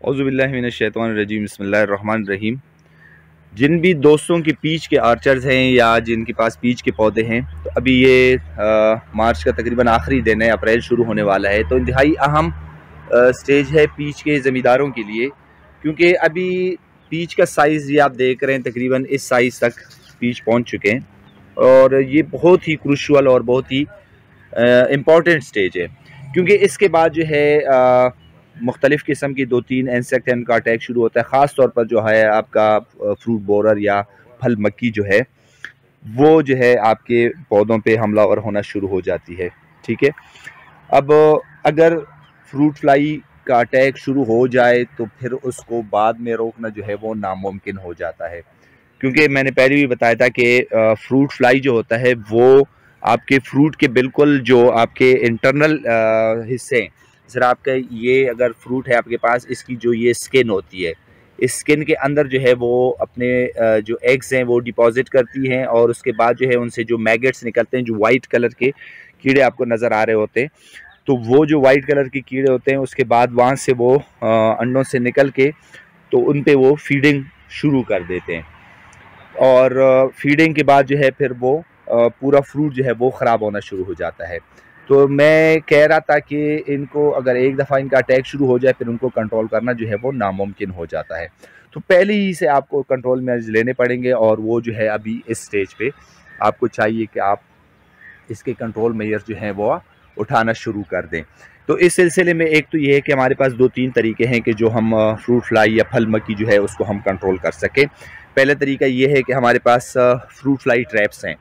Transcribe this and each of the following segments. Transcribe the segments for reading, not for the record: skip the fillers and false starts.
औज़ुबिल्लाहि मिनश्शैतानिर्रजीम बिस्मिल्लाहिर्रहमानिर्रहीम। जिन भी दोस्तों के पीच के आर्चर्स हैं या जिनके पास पीच के पौधे हैं, तो अभी ये मार्च का तकरीबन आखिरी दिन है, अप्रैल शुरू होने वाला है, तो इंतहाई अहम स्टेज है पीच के ज़मींदारों के लिए, क्योंकि अभी पीच का साइज़ ये आप देख रहे हैं तकरीबन इस साइज़ तक पीच पहुंच चुके हैं और ये बहुत ही क्रूशियल और बहुत ही इम्पॉर्टेंट स्टेज है, क्योंकि इसके बाद जो है मुख्तलिफ़ किस्म की 2-3 इंसेक्ट इनका अटैक शुरू होता है। ख़ास तौर पर जो है आपका फ्रूट बोरर या फल मक्खी जो है वो जो है आपके पौधों पे हमलावर होना शुरू हो जाती है। ठीक है, अब अगर फ्रूट फ्लाई का अटैक शुरू हो जाए तो फिर उसको बाद में रोकना जो है वो नामुमकिन हो जाता है, क्योंकि मैंने पहले भी बताया था कि फ्रूट फ्लाई जो होता है वो आपके फ्रूट के बिल्कुल जो आपके इंटरनल हिस्से हैं, सर आपका ये अगर फ्रूट है आपके पास, इसकी जो ये स्किन होती है, इस स्किन के अंदर जो है वो अपने जो एग्स हैं वो डिपॉजिट करती हैं और उसके बाद जो है उनसे जो मैगेट्स निकलते हैं, जो वाइट कलर के कीड़े आपको नज़र आ रहे होते हैं, तो वो जो वाइट कलर के कीड़े होते हैं उसके बाद वहाँ से वो अंडों से निकल के तो उन पे वो फीडिंग शुरू कर देते हैं और फीडिंग के बाद जो है फिर वो पूरा फ्रूट जो है वो ख़राब होना शुरू हो जाता है। तो मैं कह रहा था कि इनको अगर एक दफ़ा इनका अटैक शुरू हो जाए फिर उनको कंट्रोल करना जो है वो नामुमकिन हो जाता है। तो पहले ही से आपको कंट्रोल मेजर्स लेने पड़ेंगे और वो जो है अभी इस स्टेज पे आपको चाहिए कि आप इसके कंट्रोल मेजर्स जो हैं वो उठाना शुरू कर दें। तो इस सिलसिले में एक तो ये है कि हमारे पास 2-3 तरीके हैं कि जो हम फ्रूट फ्लाई या फल मक्खी जो है उसको हम कंट्रोल कर सकें। पहला तरीका ये है कि हमारे पास फ्रूट फ्लाई ट्रैप्स हैं।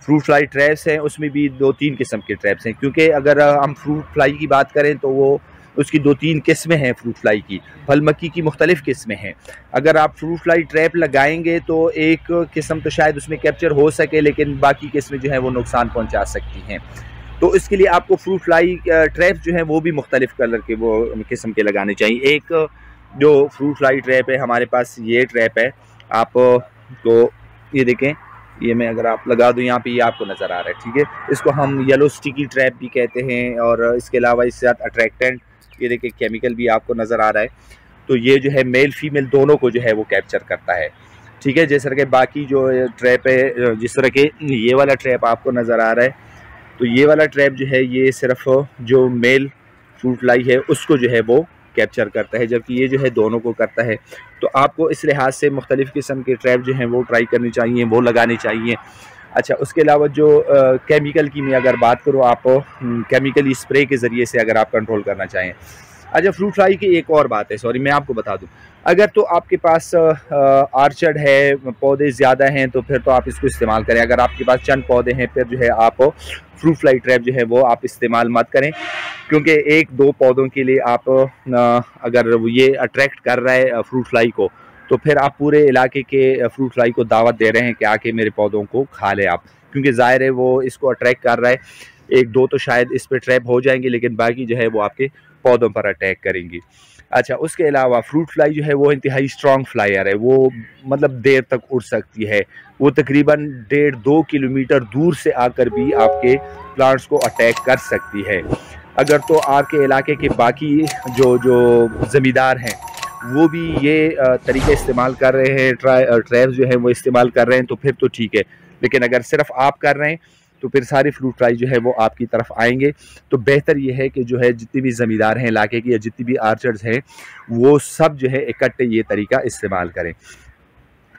फ्रूट फ्लाई ट्रैप्स हैं, उसमें भी 2-3 किस्म के ट्रैप्स हैं, क्योंकि अगर हम फ्रूट फ्लाई की बात करें तो वो उसकी 2-3 किस्में हैं फ्रूट फ्लाई की, फल मक्खी की मुख्तलिफ़ किस्में हैं। अगर आप फ्रूट फ्लाई ट्रैप लगाएंगे तो एक किस्म तो शायद उसमें कैप्चर हो सके, लेकिन बाकी किस्में जो हैं वो नुकसान पहुँचा सकती हैं। तो इसके लिए आपको फ्रूट फ्लाई ट्रैप्स जो हैं वो भी मुख्तलिफ़ कलर के वो किस्म के लगाने चाहिए। एक जो फ्रूट फ्लाई ट्रैप है हमारे पास, ये ट्रैप है, आप तो ये देखें, ये मैं अगर आप लगा दूँ यहाँ पे, ये आपको नज़र आ रहा है। ठीक है, इसको हम येलो स्टिकी ट्रैप भी कहते हैं और इसके अलावा इसके साथ अट्रैक्टेंट, ये देखिए केमिकल भी आपको नज़र आ रहा है। तो ये जो है मेल फीमेल दोनों को जो है वो कैप्चर करता है। ठीक है, जैसे कि बाकी जो ट्रैप है, जिस तरह के ये वाला ट्रैप आपको नज़र आ रहा है, तो ये वाला ट्रैप जो है ये सिर्फ जो मेल फ्रूट फ्लाई है उसको जो है वो कैप्चर करता है, जबकि ये जो है दोनों को करता है। तो आपको इस लिहाज से मुख्तलिफ़ किस्म के ट्रैप जो हैं वो ट्राई करनी चाहिए, वो लगाने चाहिए। अच्छा, उसके अलावा जो केमिकल की मैं अगर बात करूँ, आप केमिकली स्प्रे के ज़रिए से अगर आप कंट्रोल करना चाहें। अच्छा, फ्रूट फ्लाई की एक और बात है, सॉरी मैं आपको बता दूं, अगर तो आपके पास आर्चर्ड है, पौधे ज़्यादा हैं, तो फिर तो आप इसको इस्तेमाल करें। अगर आपके पास चंद पौधे हैं फिर जो है आप फ्रूट फ्लाई ट्रैप जो है वो आप इस्तेमाल मत करें, क्योंकि 1-2 पौधों के लिए आप अगर ये अट्रैक्ट कर रहा है फ्रूट फ्लाई को, तो फिर आप पूरे इलाके के फ्रूट फ्लाई को दावत दे रहे हैं कि आके मेरे पौधों को खा ले आप, क्योंकि ज़ाहिर है वो इसको अट्रैक्ट कर रहा है। 1-2 तो शायद इस पर ट्रैप हो जाएंगे, लेकिन बाकी जो है वो आपके पौधों पर अटैक करेंगी। अच्छा, उसके अलावा फ्रूट फ्लाई जो है वो इंतहाई स्ट्रॉन्ग फ्लायर है, वो मतलब देर तक उड़ सकती है, वो तकरीबन 1.5-2 किलोमीटर दूर से आकर भी आपके प्लांट्स को अटैक कर सकती है। अगर तो आपके इलाके के बाकी जो ज़मींदार हैं वो भी ये तरीके इस्तेमाल कर रहे हैं, ट्रैप्स जो है वो इस्तेमाल कर रहे हैं, तो फिर तो ठीक है, लेकिन अगर सिर्फ आप कर रहे हैं तो फिर सारे फ्रूट फ्लाई जो है वो आपकी तरफ आएंगे। तो बेहतर ये है कि जो है जितने भी ज़मींदार हैं इलाके की या जितनी भी आर्चर्स हैं वो सब जो है इकट्ठे ये तरीका इस्तेमाल करें।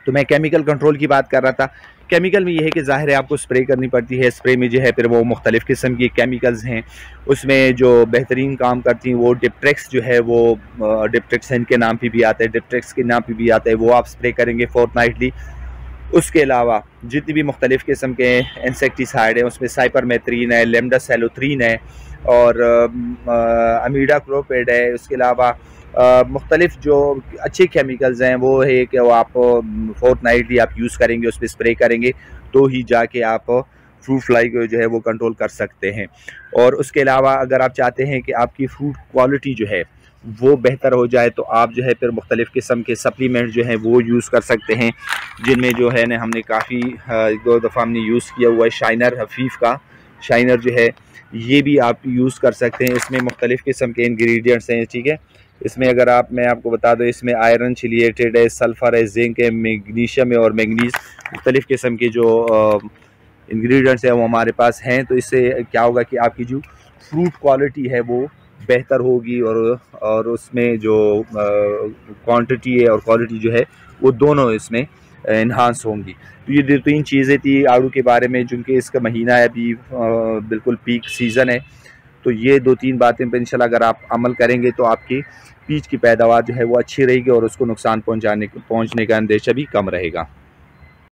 तो मैं केमिकल कंट्रोल की बात कर रहा था। केमिकल में ये है कि ज़ाहिर है आपको स्प्रे करनी पड़ती है। स्प्रे में जो है फिर वो मुख्तलिफ़ किस्म की केमिकल्स हैं, उसमें जो बेहतरीन काम करती हैं वो डिप्ट्रेक्स जो है वो डिप्ट्रेक्सन के नाम पे भी आता है, डिप्ट्रेक्स के नाम पे भी आता है, वो आप स्प्रे करेंगे फोर्टनाइटली। उसके अलावा जितनी भी मुख्तलिफ़ किस्म के इंसेक्टिसाइड हैं उसमें साइपरमेथ्रिन है, लेमडासेलोथ्रीन है और अमीडाक्लोपिड है। उसके अलावा मुख्तलिफ़ जो अच्छे केमिकल्स हैं वो है कि वो आप फोर्टनाइटली आप यूज़ करेंगे, उस पर स्प्रे करेंगे, तो ही जाके आप फ्रूट फ्लाई को जो है वो कंट्रोल कर सकते हैं। और उसके अलावा अगर आप चाहते हैं कि आपकी फ्रूट क्वालिटी जो है वो बेहतर हो जाए, तो आप जो है फिर मुख्तलिफ़ किस्म के सप्लीमेंट जो हैं वो यूज़ कर सकते हैं, जिनमें जो है ना हमने काफ़ी 2 दफ़ा हमने यूज़ किया हुआ है शाइनर हफीफ़ का। शाइनर जो है ये भी आप यूज़ कर सकते हैं, इसमें मुख्तलिफ़ किस्म के इंग्रेडिएंट्स हैं। ठीक है, इसमें अगर मैं आपको बता दूं, इसमें आयरन चिलिएटेड है, सल्फ़र है, जिंक है, मैग्नीशियम है और मैंगनीज़, मुख्तलिफ़ किस्म के जो इंग्रेडिएंट्स हैं वो हमारे पास हैं। तो इससे क्या होगा कि आपकी जो फ्रूट क्वालिटी है वो बेहतर होगी और उसमें जो क्वांटिटी है और क्वालिटी जो है वो दोनों इसमें इन्हांस होंगी। तो ये 2-3 चीज़ें थी आड़ू के बारे में, चूँकि इसका महीना है अभी, बिल्कुल पीक सीज़न है। तो ये 2-3 बातें पर इंशाल्लाह अगर आप अमल करेंगे तो आपकी पीच की पैदावार जो है वो अच्छी रहेगी और उसको नुकसान पहुँचने का अंदेशा भी कम रहेगा।